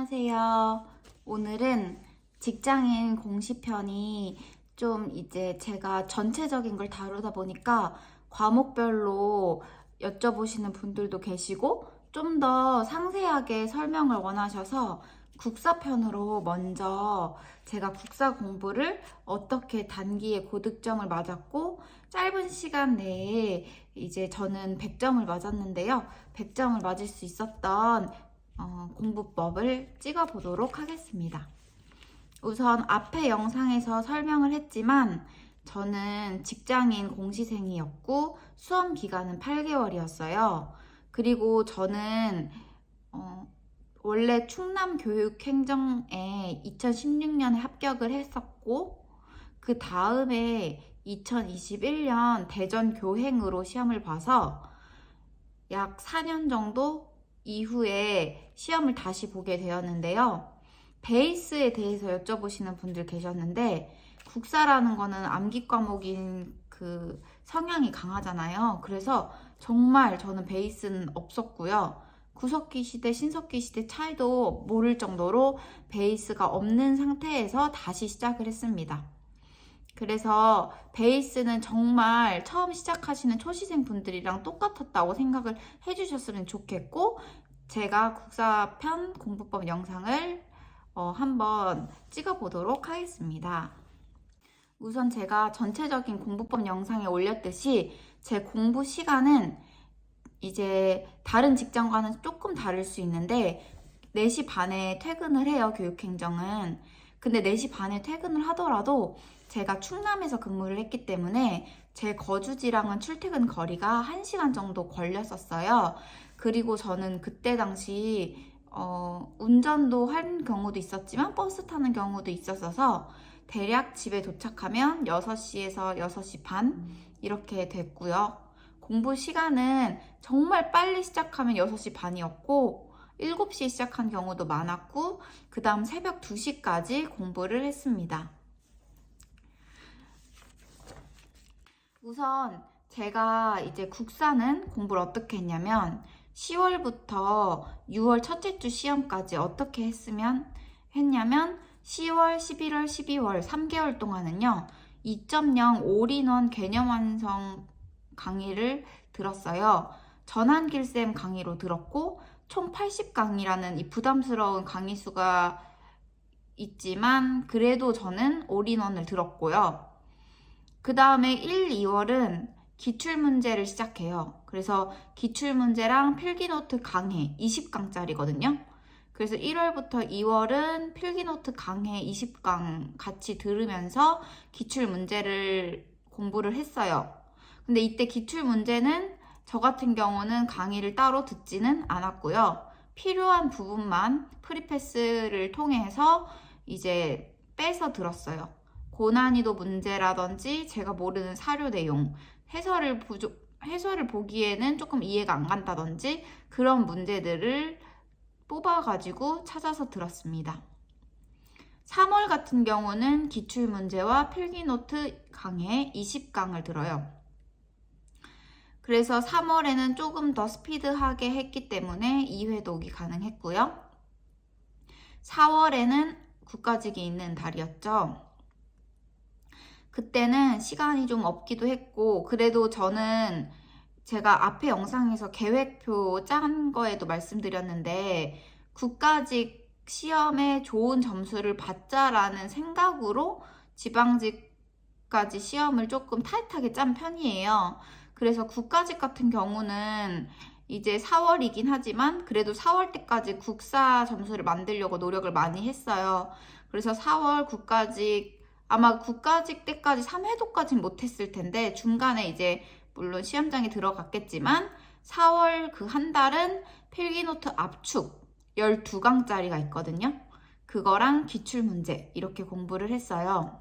안녕하세요. 오늘은 직장인 공시편이 좀 이제 제가 전체적인 걸 다루다 보니까 과목별로 여쭤보시는 분들도 계시고 좀 더 상세하게 설명을 원하셔서 국사편으로 먼저 제가 국사 공부를 어떻게 단기에 고득점을 맞았고 짧은 시간 내에 이제 저는 100점을 맞았는데요. 100점을 맞을 수 있었던 공부법을 찍어보도록 하겠습니다. 우선 앞에 영상에서 설명을 했지만 저는 직장인 공시생이었고 수험 기간은 8개월이었어요. 그리고 저는 원래 충남교육행정에 2016년에 합격을 했었고 그 다음에 2021년 대전교행으로 시험을 봐서 약 4년 정도 이후에 시험을 다시 보게 되었는데요. 베이스에 대해서 여쭤보시는 분들 계셨는데 국사라는 거는 암기 과목인 그 성향이 강하잖아요. 그래서 정말 저는 베이스는 없었고요. 구석기 시대, 신석기 시대 차이도 모를 정도로 베이스가 없는 상태에서 다시 시작을 했습니다. 그래서 베이스는 정말 처음 시작하시는 초시생 분들이랑 똑같았다고 생각을 해주셨으면 좋겠고 제가 국사편 공부법 영상을 한번 찍어보도록 하겠습니다. 우선 제가 전체적인 공부법 영상에 올렸듯이 제 공부 시간은 이제 다른 직장과는 조금 다를 수 있는데 4시 반에 퇴근을 해요, 교육행정은. 근데 4시 반에 퇴근을 하더라도 제가 충남에서 근무를 했기 때문에 제 거주지랑은 출퇴근 거리가 1시간 정도 걸렸었어요. 그리고 저는 그때 당시 운전도 한 경우도 있었지만 버스 타는 경우도 있었어서 대략 집에 도착하면 6시에서 6시 반 이렇게 됐고요. 공부 시간은 정말 빨리 시작하면 6시 반이었고 7시에 시작한 경우도 많았고 그 다음 새벽 2시까지 공부를 했습니다. 우선 제가 이제 국사는 공부를 어떻게 했냐면 10월부터 6월 첫째 주 시험까지 어떻게 했냐면 10월, 11월, 12월 3개월 동안은요 2.0 올인원 개념 완성 강의를 들었어요. 전한길쌤 강의로 들었고 총 80강이라는 이 부담스러운 강의 수가 있지만 그래도 저는 올인원을 들었고요. 그 다음에 1, 2월은 기출문제를 시작해요. 그래서 기출문제랑 필기노트 강해 20강짜리거든요. 그래서 1월부터 2월은 필기노트 강해 20강 같이 들으면서 기출문제를 공부를 했어요. 근데 이때 기출문제는 저 같은 경우는 강의를 따로 듣지는 않았고요. 필요한 부분만 프리패스를 통해서 이제 빼서 들었어요. 고난이도 문제라든지 제가 모르는 사료 내용, 해설을 보기에는 조금 이해가 안 간다든지 그런 문제들을 뽑아가지고 찾아서 들었습니다. 3월 같은 경우는 기출문제와 필기노트 강해 20강을 들어요. 그래서 3월에는 조금 더 스피드하게 했기 때문에 2회 독이 가능했고요. 4월에는 국가직이 있는 달이었죠. 그때는 시간이 좀 없기도 했고 그래도 저는 제가 앞에 영상에서 계획표 짠 거에도 말씀드렸는데 국가직 시험에 좋은 점수를 받자라는 생각으로 지방직까지 시험을 조금 타이트하게 짠 편이에요. 그래서 국가직 같은 경우는 이제 4월이긴 하지만 그래도 4월 때까지 국사 점수를 만들려고 노력을 많이 했어요. 그래서 4월 국가직 아마 국가직 때까지 3회도까지는 못했을 텐데 중간에 이제 물론 시험장에 들어갔겠지만 4월 그 한 달은 필기노트 압축 12강짜리가 있거든요. 그거랑 기출문제 이렇게 공부를 했어요.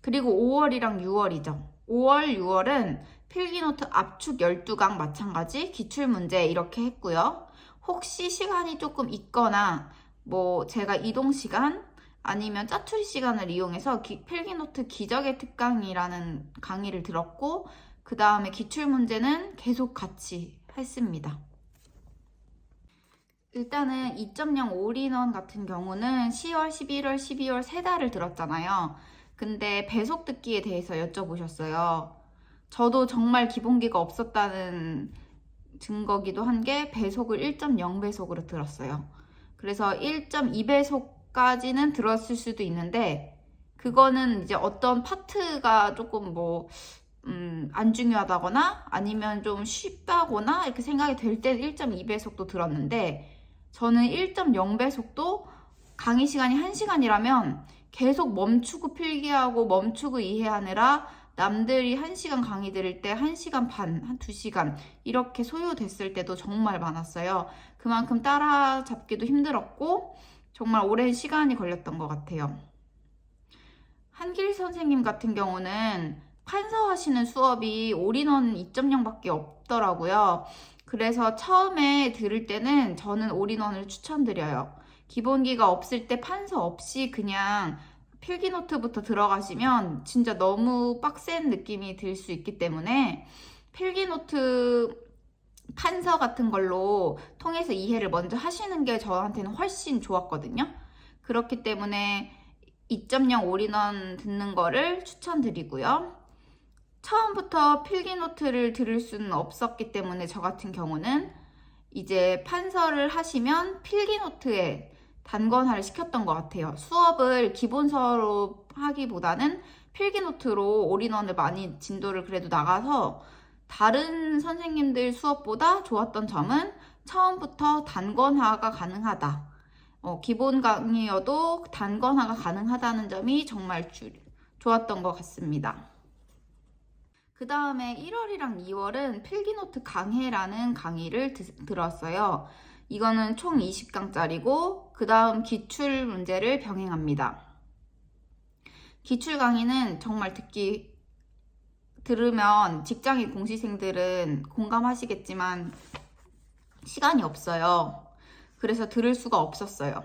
그리고 5월이랑 6월이죠. 5월, 6월은 필기노트 압축 12강 마찬가지 기출문제 이렇게 했고요. 혹시 시간이 조금 있거나 뭐 제가 이동시간 아니면 짜투리 시간을 이용해서 필기노트 기적의 특강이라는 강의를 들었고 그 다음에 기출문제는 계속 같이 했습니다. 일단은 2.0 올인원 같은 경우는 10월, 11월, 12월 3달을 들었잖아요. 근데 배속 듣기에 대해서 여쭤보셨어요. 저도 정말 기본기가 없었다는 증거기도 한 게 배속을 1.0배속으로 들었어요. 그래서 1.2배속까지는 들었을 수도 있는데 그거는 이제 어떤 파트가 조금 안 중요하다거나 아니면 좀 쉽다거나 이렇게 생각이 될 때 1.2배속도 들었는데 저는 1.0배속도 강의 시간이 1시간이라면 계속 멈추고 필기하고 멈추고 이해하느라 남들이 1시간 강의 들을 때 1시간 반, 한 2시간 이렇게 소요됐을 때도 정말 많았어요. 그만큼 따라잡기도 힘들었고 정말 오랜 시간이 걸렸던 것 같아요. 한길 선생님 같은 경우는 판서하시는 수업이 올인원 2.0밖에 없더라고요. 그래서 처음에 들을 때는 저는 올인원을 추천드려요. 기본기가 없을 때 판서 없이 그냥 필기노트부터 들어가시면 진짜 너무 빡센 느낌이 들 수 있기 때문에 필기노트 판서 같은 걸로 통해서 이해를 먼저 하시는 게 저한테는 훨씬 좋았거든요. 그렇기 때문에 2.0 올인원 듣는 거를 추천드리고요. 처음부터 필기노트를 들을 수는 없었기 때문에 저 같은 경우는 이제 판서를 하시면 필기노트에 단권화를 시켰던 것 같아요. 수업을 기본서로 하기보다는 필기노트로 올인원을 많이 진도를 그래도 나가서 다른 선생님들 수업보다 좋았던 점은 처음부터 단권화가 가능하다. 기본 강의여도 단권화가 가능하다는 점이 정말 좋았던 것 같습니다. 그 다음에 1월이랑 2월은 필기노트 강해라는 강의를 들었어요. 이거는 총 20강짜리고 그 다음 기출 문제를 병행합니다. 기출 강의는 정말 들으면 직장인 공시생들은 공감하시겠지만 시간이 없어요. 그래서 들을 수가 없었어요.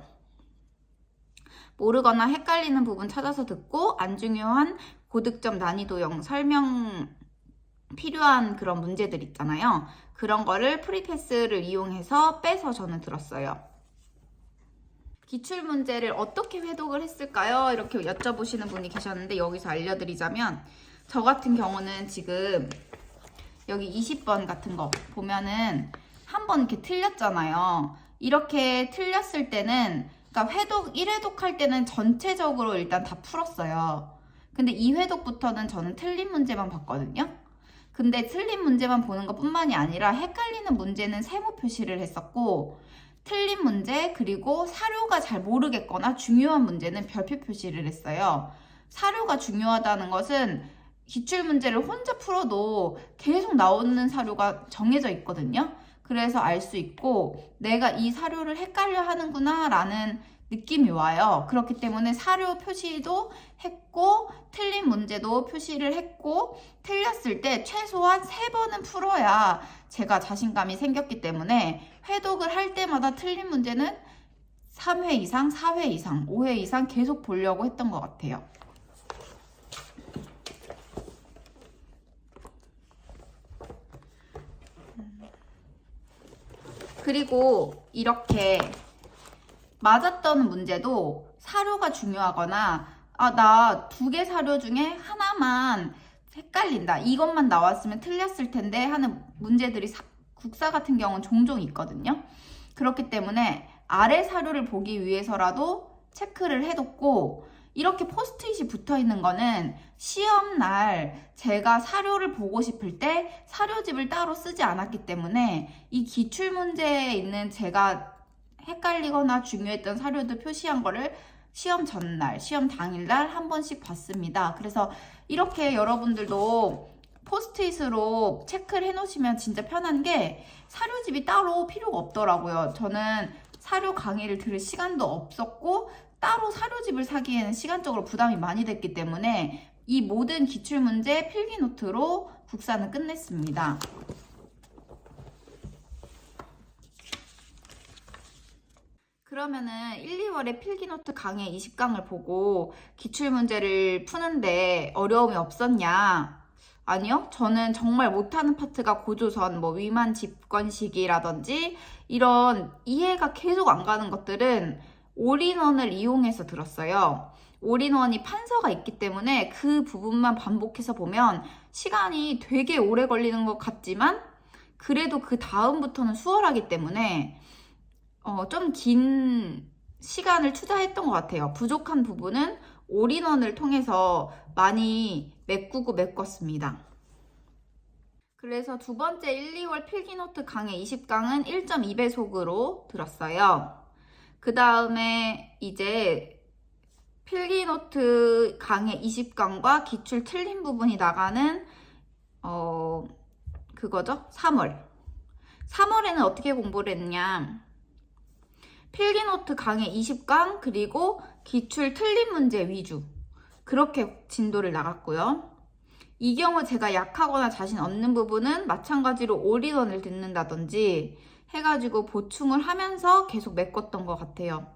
모르거나 헷갈리는 부분 찾아서 듣고 안 중요한 고득점 난이도형 설명 필요한 그런 문제들 있잖아요. 그런 거를 프리패스를 이용해서 빼서 저는 들었어요. 기출 문제를 어떻게 회독을 했을까요? 이렇게 여쭤보시는 분이 계셨는데 여기서 알려드리자면 저 같은 경우는 지금 여기 20번 같은 거 보면은 한 번 이렇게 틀렸잖아요. 이렇게 틀렸을 때는 그러니까 1회독 할 때는 전체적으로 일단 다 풀었어요. 근데 2회독부터는 저는 틀린 문제만 봤거든요. 근데 틀린 문제만 보는 것 뿐만이 아니라 헷갈리는 문제는 세모 표시를 했었고 틀린 문제 그리고 사료가 잘 모르겠거나 중요한 문제는 별표 표시를 했어요. 사료가 중요하다는 것은 기출문제를 혼자 풀어도 계속 나오는 사료가 정해져 있거든요. 그래서 알 수 있고 내가 이 사료를 헷갈려 하는구나 라는 느낌이 와요. 그렇기 때문에 사료 표시도 했고 틀린 문제도 표시를 했고 틀렸을 때 최소한 3번은 풀어야 제가 자신감이 생겼기 때문에 회독을 할 때마다 틀린 문제는 3회 이상, 4회 이상, 5회 이상 계속 보려고 했던 것 같아요. 그리고 이렇게 맞았던 문제도 사료가 중요하거나 나 2개 사료 중에 하나만 헷갈린다. 이것만 나왔으면 틀렸을 텐데 하는 문제들이 국사 같은 경우는 종종 있거든요. 그렇기 때문에 아래 사료를 보기 위해서라도 체크를 해뒀고 이렇게 포스트잇이 붙어 있는 거는 시험날 제가 사료를 보고 싶을 때 사료집을 따로 쓰지 않았기 때문에 이 기출문제에 있는 제가 헷갈리거나 중요했던 사료들 표시한 거를 시험 전날, 시험 당일날 한 번씩 봤습니다. 그래서 이렇게 여러분들도 포스트잇으로 체크를 해놓으시면 진짜 편한 게 사료집이 따로 필요가 없더라고요. 저는 사료 강의를 들을 시간도 없었고 따로 사료집을 사기에는 시간적으로 부담이 많이 됐기 때문에 이 모든 기출문제 필기노트로 국사는 끝냈습니다. 그러면은 1, 2월에 필기노트 강의 20강을 보고 기출문제를 푸는데 어려움이 없었냐? 아니요. 저는 정말 못하는 파트가 고조선, 뭐 위만 집권식이라든지 이런 이해가 계속 안 가는 것들은 올인원을 이용해서 들었어요. 올인원이 판서가 있기 때문에 그 부분만 반복해서 보면 시간이 되게 오래 걸리는 것 같지만 그래도 그 다음부터는 수월하기 때문에 좀 긴 시간을 투자했던 것 같아요. 부족한 부분은 올인원을 통해서 많이 메꿨습니다. 그래서 두 번째 1, 2월 필기노트 강의 20강은 1.2배속으로 들었어요. 그 다음에 이제 필기노트 강의 20강과 기출 틀린 부분이 나가는 그거죠? 3월에는 어떻게 공부를 했냐? 필기노트 강의 20강 그리고 기출 틀린 문제 위주 그렇게 진도를 나갔고요. 이 경우 제가 약하거나 자신 없는 부분은 마찬가지로 올인원을 듣는다든지 해가지고 보충을 하면서 계속 메꿨던 것 같아요.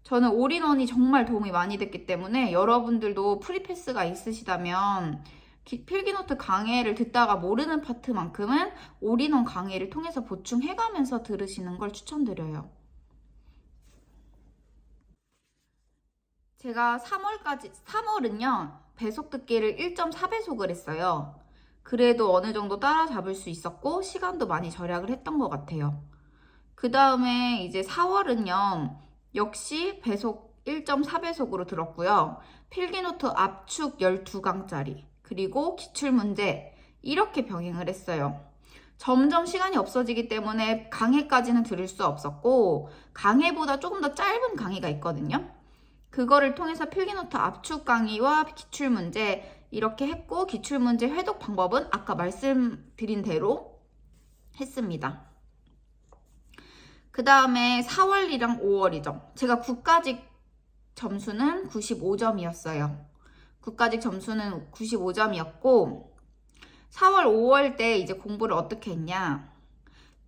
저는 올인원이 정말 도움이 많이 됐기 때문에 여러분들도 프리패스가 있으시다면 필기노트 강의를 듣다가 모르는 파트만큼은 올인원 강의를 통해서 보충해가면서 들으시는 걸 추천드려요. 제가 3월은요, 배속 듣기를 1.4배속을 했어요. 그래도 어느 정도 따라잡을 수 있었고, 시간도 많이 절약을 했던 것 같아요. 그 다음에 이제 4월은요, 역시 배속 1.4배속으로 들었고요. 필기노트 압축 12강짜리, 그리고 기출문제, 이렇게 병행을 했어요. 점점 시간이 없어지기 때문에 강해까지는 들을 수 없었고, 강해보다 조금 더 짧은 강의가 있거든요. 그거를 통해서 필기노트 압축 강의와 기출문제 이렇게 했고 기출문제 회독 방법은 아까 말씀드린 대로 했습니다. 그 다음에 4월이랑 5월이죠. 제가 국가직 점수는 95점이었어요. 국가직 점수는 95점이었고 4월, 5월 때 이제 공부를 어떻게 했냐.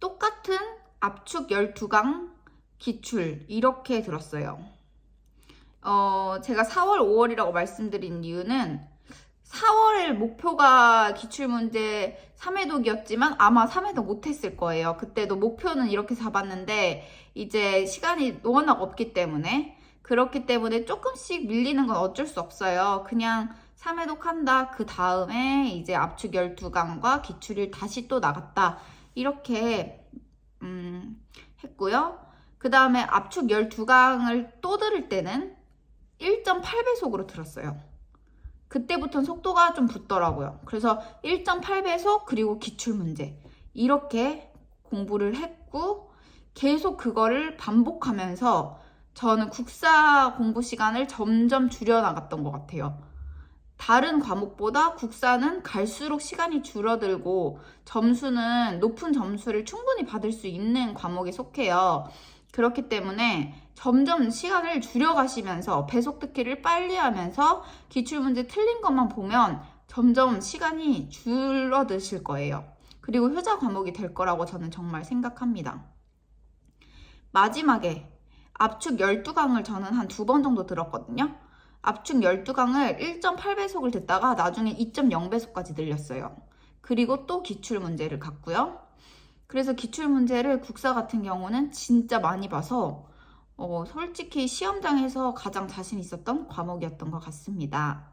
똑같은 압축 12강 기출 이렇게 들었어요. 제가 4월, 5월이라고 말씀드린 이유는 4월 목표가 기출문제 3회독이었지만 아마 3회독 못했을 거예요. 그때도 목표는 이렇게 잡았는데 이제 시간이 워낙 없기 때문에 그렇기 때문에 조금씩 밀리는 건 어쩔 수 없어요. 그냥 3회독 한다. 그 다음에 이제 압축 12강과 기출을 다시 또 나갔다. 이렇게 했고요. 그 다음에 압축 12강을 또 들을 때는 1.8배속으로 들었어요. 그때부터는 속도가 좀 붙더라고요. 그래서 1.8배속 그리고 기출문제 이렇게 공부를 했고 계속 그거를 반복하면서 저는 국사 공부 시간을 점점 줄여나갔던 것 같아요. 다른 과목보다 국사는 갈수록 시간이 줄어들고 점수는 높은 점수를 충분히 받을 수 있는 과목에 속해요. 그렇기 때문에 점점 시간을 줄여가시면서 배속 듣기를 빨리 하면서 기출문제 틀린 것만 보면 점점 시간이 줄어드실 거예요. 그리고 효자 과목이 될 거라고 저는 정말 생각합니다. 마지막에 압축 12강을 저는 한 2번 정도 들었거든요. 압축 12강을 1.8배속을 듣다가 나중에 2.0배속까지 늘렸어요. 그리고 또 기출문제를 갔고요. 그래서 기출문제를 국사 같은 경우는 진짜 많이 봐서 솔직히 시험장에서 가장 자신 있었던 과목이었던 것 같습니다.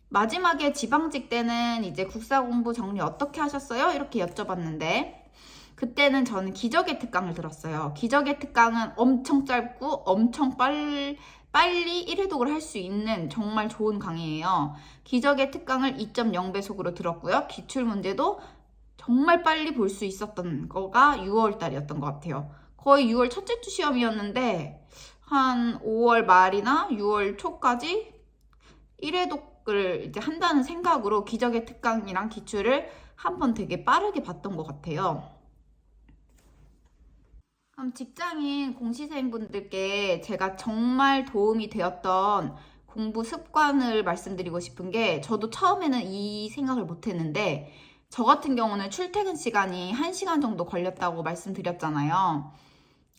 마지막에 지방직 때는 이제 국사 공부 정리 어떻게 하셨어요? 이렇게 여쭤봤는데 그때는 저는 기적의 특강을 들었어요. 기적의 특강은 엄청 짧고 엄청 빨리 1회독을 할 수 있는 정말 좋은 강의예요. 기적의 특강을 2.0배속으로 들었고요. 기출문제도 정말 빨리 볼 수 있었던 거가 6월 달이었던 것 같아요. 거의 6월 첫째 주 시험이었는데 한 5월 말이나 6월 초까지 1회독을 이제 한다는 생각으로 기적의 특강이랑 기출을 한번 되게 빠르게 봤던 것 같아요. 그럼 직장인 공시생분들께 제가 정말 도움이 되었던 공부 습관을 말씀드리고 싶은 게 저도 처음에는 이 생각을 못 했는데 저 같은 경우는 출퇴근 시간이 1시간 정도 걸렸다고 말씀드렸잖아요.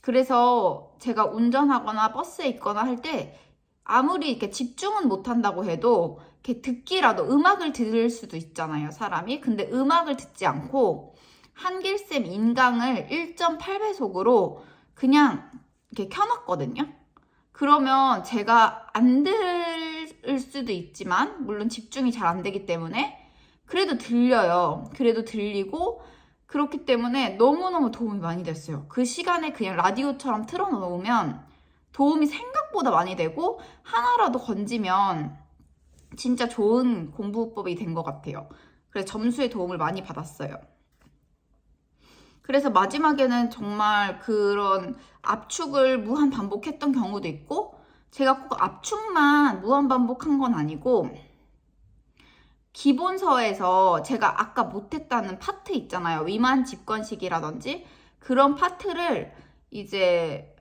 그래서 제가 운전하거나 버스에 있거나 할 때 아무리 이렇게 집중은 못 한다고 해도 이렇게 듣기라도 음악을 들을 수도 있잖아요, 사람이. 근데 음악을 듣지 않고 한길쌤 인강을 1.8배속으로 그냥 이렇게 켜놨거든요. 그러면 제가 안 들을 수도 있지만, 물론 집중이 잘 안 되기 때문에 그래도 들려요. 그래도 들리고, 그렇기 때문에 너무너무 도움이 많이 됐어요. 그 시간에 그냥 라디오처럼 틀어놓으면 도움이 생각보다 많이 되고, 하나라도 건지면 진짜 좋은 공부법이 된 것 같아요. 그래서 점수에 도움을 많이 받았어요. 그래서 마지막에는 정말 그런 압축을 무한 반복했던 경우도 있고, 제가 꼭 압축만 무한 반복한 건 아니고, 기본서에서 제가 아까 못했다는 파트 있잖아요. 위만 집권식이라든지 그런 파트를 이제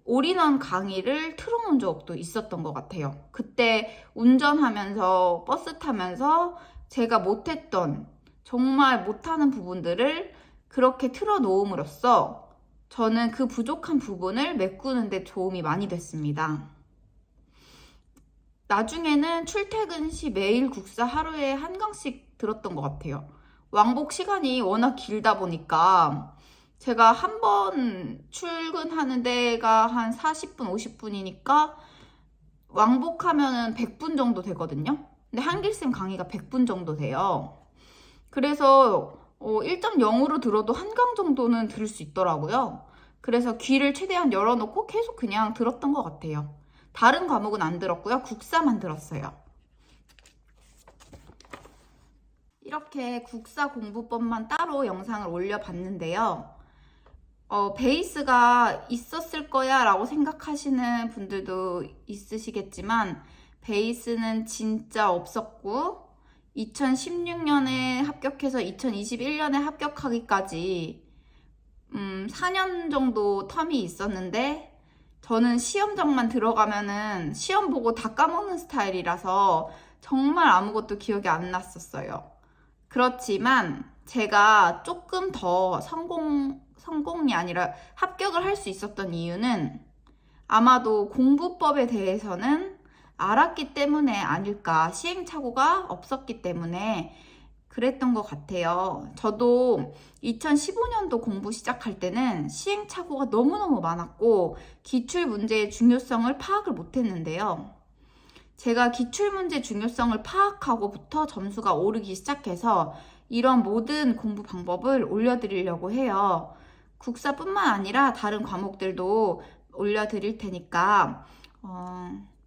올인원 강의를 틀어놓은 적도 있었던 것 같아요. 그때 운전하면서 버스 타면서 제가 못했던, 정말 못하는 부분들을 그렇게 틀어놓음으로써 저는 그 부족한 부분을 메꾸는 데 도움이 많이 됐습니다. 나중에는 출퇴근 시 매일 국사 하루에 한 강씩 들었던 것 같아요. 왕복 시간이 워낙 길다 보니까 제가 한 번 출근하는 데가 한 40분, 50분이니까 왕복하면은 100분 정도 되거든요. 근데 한길쌤 강의가 100분 정도 돼요. 그래서 1.0으로 들어도 한 강 정도는 들을 수 있더라고요. 그래서 귀를 최대한 열어놓고 계속 그냥 들었던 것 같아요. 다른 과목은 안 들었고요. 국사만 들었어요. 이렇게 국사 공부법만 따로 영상을 올려봤는데요. 베이스가 있었을 거야 라고 생각하시는 분들도 있으시겠지만 베이스는 진짜 없었고 2016년에 합격해서 2021년에 합격하기까지 4년 정도 텀이 있었는데 저는 시험장만 들어가면은 시험 보고 다 까먹는 스타일이라서 정말 아무것도 기억이 안 났었어요. 그렇지만 제가 조금 더 성공이 아니라 합격을 할 수 있었던 이유는 아마도 공부법에 대해서는 알았기 때문에 아닐까, 시행착오가 없었기 때문에 그랬던 것 같아요. 저도 2015년도 공부 시작할 때는 시행착오가 너무너무 많았고 기출문제의 중요성을 파악을 못했는데요. 제가 기출문제 중요성을 파악하고부터 점수가 오르기 시작해서 이런 모든 공부 방법을 올려드리려고 해요. 국사뿐만 아니라 다른 과목들도 올려드릴 테니까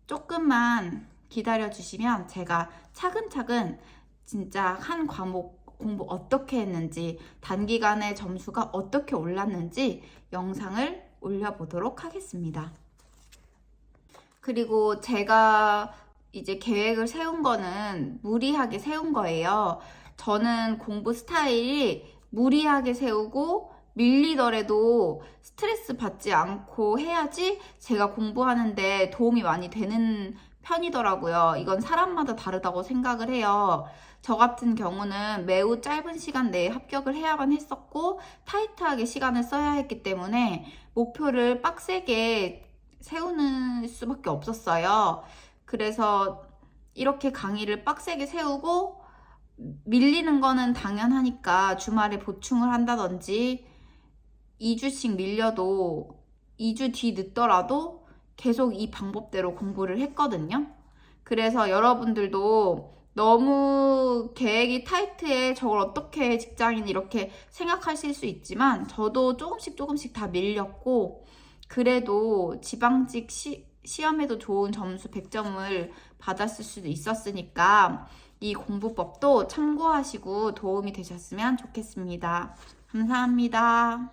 조금만 기다려주시면 제가 차근차근 진짜 한 과목 공부 어떻게 했는지, 단기간에 점수가 어떻게 올랐는지 영상을 올려보도록 하겠습니다. 그리고 제가 이제 계획을 세운 거는 무리하게 세운 거예요. 저는 공부 스타일이 무리하게 세우고 밀리더라도 스트레스 받지 않고 해야지 제가 공부하는데 도움이 많이 되는 편이더라고요. 이건 사람마다 다르다고 생각을 해요. 저 같은 경우는 매우 짧은 시간 내에 합격을 해야만 했었고 타이트하게 시간을 써야 했기 때문에 목표를 빡세게 세우는 수밖에 없었어요. 그래서 이렇게 강의를 빡세게 세우고 밀리는 거는 당연하니까 주말에 보충을 한다든지 2주씩 밀려도 2주 뒤 늦더라도 계속 이 방법대로 공부를 했거든요. 그래서 여러분들도 너무 계획이 타이트해 저걸 어떻게 직장인 이렇게 생각하실 수 있지만 저도 조금씩 다 밀렸고 그래도 지방직 시험에도 좋은 점수 100점을 받았을 수도 있었으니까 이 공부법도 참고하시고 도움이 되셨으면 좋겠습니다. 감사합니다.